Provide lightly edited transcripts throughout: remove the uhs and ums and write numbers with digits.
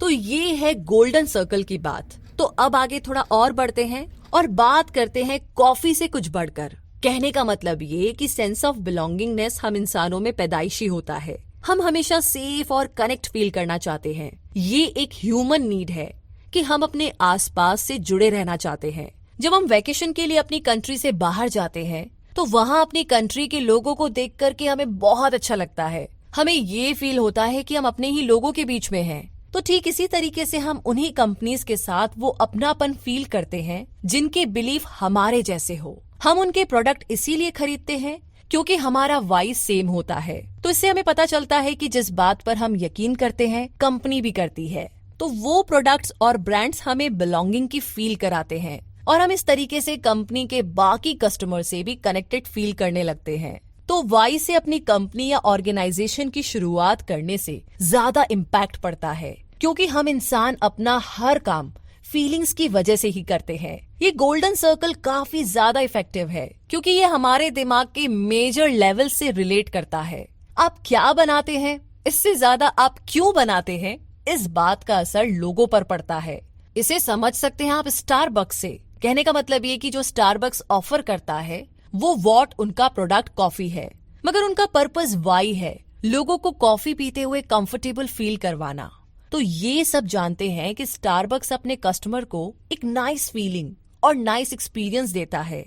तो ये है गोल्डन सर्कल की बात। तो अब आगे थोड़ा और बढ़ते हैं और बात करते हैं कॉफी से कुछ बढ़कर। कहने का मतलब ये कि सेंस ऑफ बिलोंगिंगनेस हम इंसानों में पैदाइशी होता है। हम हमेशा सेफ और कनेक्ट फील करना चाहते हैं। ये एक ह्यूमन नीड है कि हम अपने आसपास से जुड़े रहना चाहते हैं। जब हम वैकेशन के लिए अपनी कंट्री से बाहर जाते हैं तो वहाँ अपनी कंट्री के लोगों को देख करके हमें बहुत अच्छा लगता है। हमें ये फील होता है कि हम अपने ही लोगों के बीच में हैं। तो ठीक इसी तरीके से हम उन्हीं कंपनीज के साथ वो अपनापन फील करते हैं जिनके बिलीफ हमारे जैसे हो। हम उनके प्रोडक्ट इसीलिए खरीदते हैं क्योंकि हमारा वाइज सेम होता है। तो इससे हमें पता चलता है कि जिस बात पर हम यकीन करते हैं कंपनी भी करती है। तो वो प्रोडक्ट्स और ब्रांड्स हमें बिलोंगिंग की फील कराते हैं और हम इस तरीके से कंपनी के बाकी कस्टमर से भी कनेक्टेड फील करने लगते हैं। तो वाई से अपनी कंपनी या ऑर्गेनाइजेशन की शुरुआत करने से ज्यादा इम्पैक्ट पड़ता है क्योंकि हम इंसान अपना हर काम फीलिंग्स की वजह से ही करते हैं। ये गोल्डन सर्कल काफी ज्यादा इफेक्टिव है क्योंकि ये हमारे दिमाग के मेजर लेवल से रिलेट करता है। आप क्या बनाते हैं इससे ज्यादा आप क्यों बनाते हैं, इस बात का असर लोगों पर पड़ता है। इसे समझ सकते हैं आप स्टारबक्स से। कहने का मतलब ये कि जो स्टारबक्स ऑफर करता है वो वॉट उनका प्रोडक्ट कॉफी है, मगर उनका पर्पस वाई है, लोगों को कॉफी पीते हुए कंफर्टेबल फील करवाना। तो ये सब जानते हैं कि स्टारबक्स अपने कस्टमर को एक नाइस फीलिंग और नाइस एक्सपीरियंस देता है।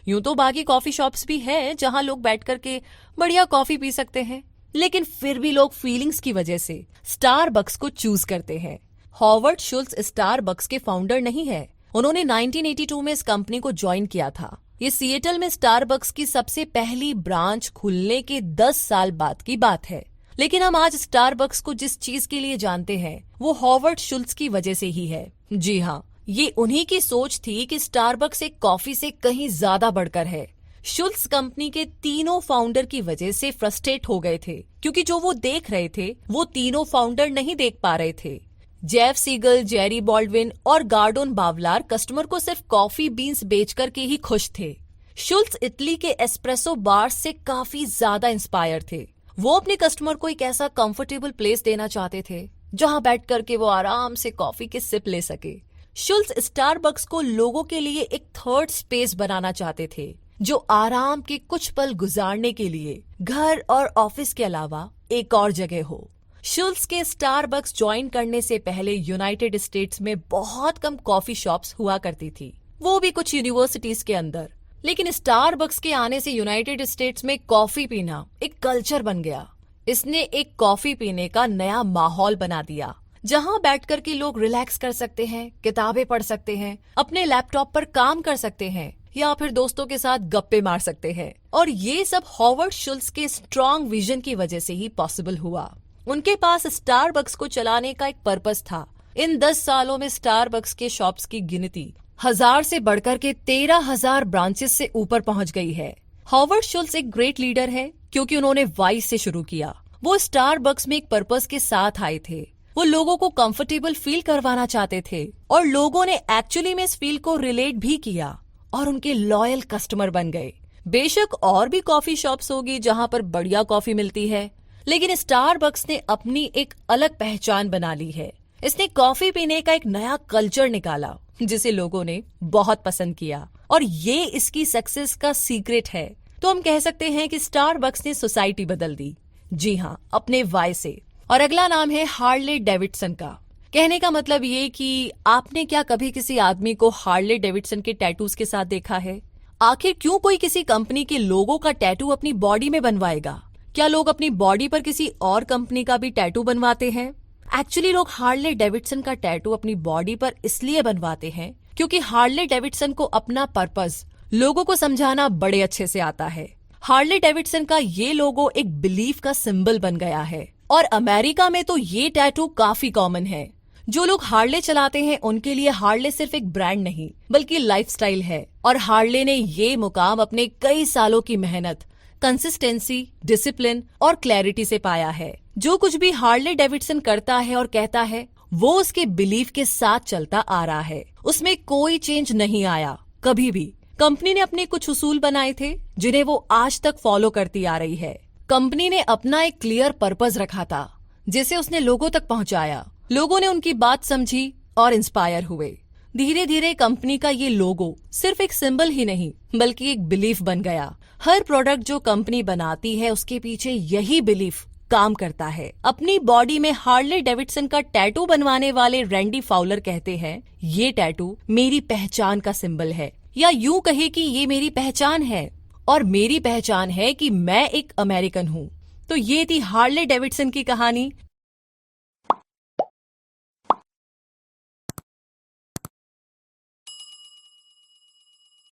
यूं तो बाकी कॉफी शॉप्स भी हैं जहां लोग बैठ करके बढ़िया कॉफी पी सकते हैं, लेकिन फिर भी लोग फीलिंग्स की वजह से स्टारबक्स को चूज करते हैं। हॉवर्ड शुल्ट्ज स्टारबक्स के फाउंडर नहीं है। उन्होंने 1982 में इस कंपनी को ज्वाइन किया था। ये सिएटल में स्टारबक्स की सबसे पहली ब्रांच खुलने के 10 साल बाद की बात है। लेकिन हम आज स्टारबक्स को जिस चीज के लिए जानते हैं वो हॉवर्ड शुल्ट्ज की वजह से ही है। जी हाँ, ये उन्हीं की सोच थी कि स्टारबक्स एक कॉफी से कहीं ज्यादा बढ़कर है। शुल्ट्ज कंपनी के तीनों फाउंडर की वजह से फ्रस्ट्रेट हो गए थे क्योंकि जो वो देख रहे थे वो तीनों फाउंडर नहीं देख पा रहे थे। जेफ सीगल, जेरी बॉल्डविन और गार्डोन बावलार कस्टमर को सिर्फ कॉफी बीन्स बेचकर के ही खुश थे। शुल्ट्ज इटली के एस्प्रेसो बार्स से काफी ज्यादा इंस्पायर थे। वो अपने कस्टमर को एक ऐसा कंफर्टेबल प्लेस देना चाहते थे जहां बैठ करके वो आराम से कॉफी के सिप ले सके। शुल्ट्ज स्टारबक्स को लोगों के लिए एक थर्ड स्पेस बनाना चाहते थे जो आराम के कुछ पल गुजारने के लिए घर और ऑफिस के अलावा एक और जगह हो। शुल्ट्ज के स्टारबक्स ज्वाइन करने से पहले यूनाइटेड स्टेट्स में बहुत कम कॉफी शॉप्स हुआ करती थी, वो भी कुछ यूनिवर्सिटीज के अंदर। लेकिन स्टारबक्स के आने से यूनाइटेड स्टेट्स में कॉफी पीना एक कल्चर बन गया। इसने एक कॉफी पीने का नया माहौल बना दिया जहां बैठकर के लोग रिलैक्स कर सकते हैं, किताबें पढ़ सकते हैं, अपने लैपटॉप पर काम कर सकते हैं या फिर दोस्तों के साथ गप्पे मार सकते हैं। और ये सब हॉवर्ड शुल्ट्ज के स्ट्रॉन्ग विजन की वजह से ही पॉसिबल हुआ। उनके पास स्टारबक्स को चलाने का एक पर्पस था। इन 10 सालों में स्टारबक्स के शॉप्स की गिनती 1000 से बढ़कर के 13,000 ब्रांचेस से ऊपर पहुंच गई है। हॉवर्ड शुल्ट्ज एक ग्रेट लीडर है क्योंकि उन्होंने वाई से शुरू किया। वो स्टारबक्स में एक पर्पस के साथ आए थे। वो लोगों को कंफर्टेबल फील करवाना चाहते थे और लोगों ने एक्चुअली में इस फील को रिलेट भी किया और उनके लॉयल कस्टमर बन गए। बेशक और भी कॉफी शॉप्स होगी जहां पर बढ़िया कॉफी मिलती है, लेकिन स्टारबक्स ने अपनी एक अलग पहचान बना ली है। इसने कॉफी पीने का एक नया कल्चर निकाला जिसे लोगों ने बहुत पसंद किया और ये इसकी सक्सेस का सीक्रेट है। तो हम कह सकते हैं कि स्टारबक्स ने सोसाइटी बदल दी। जी हाँ, अपने वाई से। और अगला नाम है हार्ले डेविडसन का। कहने का मतलब ये कि आपने क्या कभी किसी आदमी को हार्ले डेविडसन के टैटूज के साथ देखा है? आखिर क्यों कोई किसी कंपनी के लोगो का टैटू अपनी बॉडी में बनवाएगा? क्या लोग अपनी बॉडी पर किसी और कंपनी का भी टैटू बनवाते हैं? एक्चुअली लोग हार्ले डेविडसन का टैटू अपनी बॉडी पर इसलिए बनवाते हैं क्योंकि हार्ले डेविडसन को अपना पर्पस लोगों को समझाना बड़े अच्छे से आता है। हार्ले डेविडसन का ये लोगो एक बिलीफ का सिंबल बन गया है और अमेरिका में तो ये टैटू काफी कॉमन है। जो लोग हार्ले चलाते हैं उनके लिए हार्ले सिर्फ एक ब्रांड नहीं बल्कि लाइफस्टाइल है और हार्ले ने ये मुकाम अपने कई सालों की मेहनत, कंसिस्टेंसी, डिसिप्लिन और क्लैरिटी से पाया है। जो कुछ भी हार्ले डेविडसन करता है और कहता है वो उसके बिलीफ के साथ चलता आ रहा है। उसमें कोई चेंज नहीं आया कभी भी। कंपनी ने अपने कुछ उसूल बनाए थे जिन्हें वो आज तक फॉलो करती आ रही है। कंपनी ने अपना एक क्लियर पर्पस रखा था जिसे उसने लोगों तक पहुंचाया लोगों ने उनकी बात समझी और इंस्पायर हुए। धीरे धीरे कंपनी का ये लोगो सिर्फ एक सिंबल ही नहीं बल्कि एक बिलीफ बन गया। हर प्रोडक्ट जो कंपनी बनाती है उसके पीछे यही बिलीफ काम करता है। अपनी बॉडी में हार्ले डेविडसन का टैटू बनवाने वाले रैंडी फाउलर कहते हैं, ये टैटू मेरी पहचान का सिंबल है, या यूं कहे कि ये मेरी पहचान है और मेरी पहचान है कि मैं एक अमेरिकन हूँ। तो ये थी हार्ले डेविडसन की कहानी